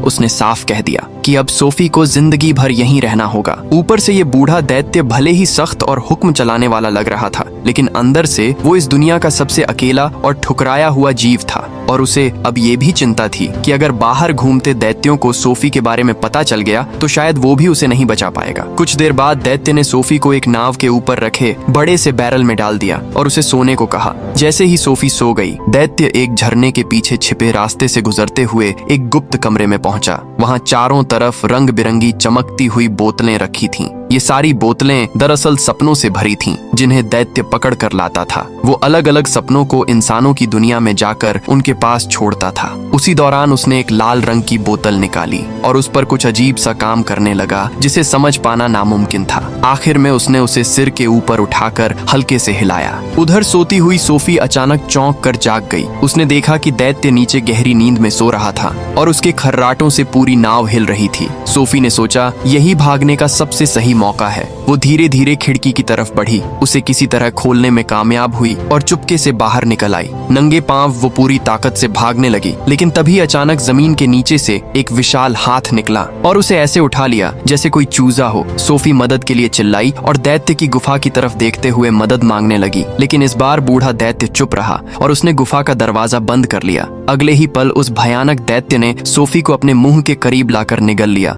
उसने साफ कह दिया कि अब सोफी को जिंदगी भर यहीं रहना होगा। ऊपर से ये बूढ़ा दैत्य भले ही सख्त और हुक्म चलाने वाला लग रहा था, लेकिन अंदर से वो इस दुनिया का सबसे अकेला और ठुकराया हुआ जीव था। और उसे अब ये भी चिंता थी कि अगर बाहर घूमते दैत्यों को सोफी के बारे में पता चल गया तो शायद वो भी उसे नहीं बचा पाएगा। कुछ देर बाद दैत्य ने सोफी को एक नाव के ऊपर रखे बड़े से बैरल में डाल दिया और उसे सोने को कहा। जैसे ही सोफी सो गई, दैत्य एक झरने के पीछे छिपे रास्ते से गुजरते हुए एक गुप्त कमरे में पहुंचा। वहां चारों तरफ रंग बिरंगी चमकती हुई बोतलें रखी थीं। ये सारी बोतलें दरअसल सपनों से भरी थीं, जिन्हें दैत्य पकड़ कर लाता था। वो अलग अलग सपनों को इंसानों की दुनिया में जाकर उनके पास छोड़ता था। उसी दौरान उसने एक लाल रंग की बोतल निकाली और उस पर कुछ अजीब सा काम करने लगा जिसे समझ पाना नामुमकिन था। आखिर में उसने उसे सिर के ऊपर उठाकर हल्के से हिलाया। उधर सोती हुई सोफी अचानक चौंक कर जाग गई। उसने देखा कि दैत्य नीचे गहरी नींद में सो रहा था और उसके खर्राटों से पूरी नाव हिल रही थी। सोफी ने सोचा, यही भागने का सबसे सही मौका है। वो धीरे धीरे खिड़की की तरफ बढ़ी, उसे किसी तरह खोलने में कामयाब हुई और चुपके से बाहर निकल आई। नंगे पांव वो पूरी ताकत से भागने लगी, लेकिन तभी अचानक जमीन के नीचे से एक विशाल हाथ निकला और उसे ऐसे उठा लिया जैसे कोई चूजा हो। सोफी मदद के लिए चिल्लाई और दैत्य की गुफा की तरफ देखते हुए मदद मांगने लगी, लेकिन इस बार बूढ़ा दैत्य चुप रहा और उसने गुफा का दरवाजा बंद कर लिया। अगले ही पल उस भयानक दैत्य ने सोफी को अपने मुंह के करीब लाकर निगल लिया।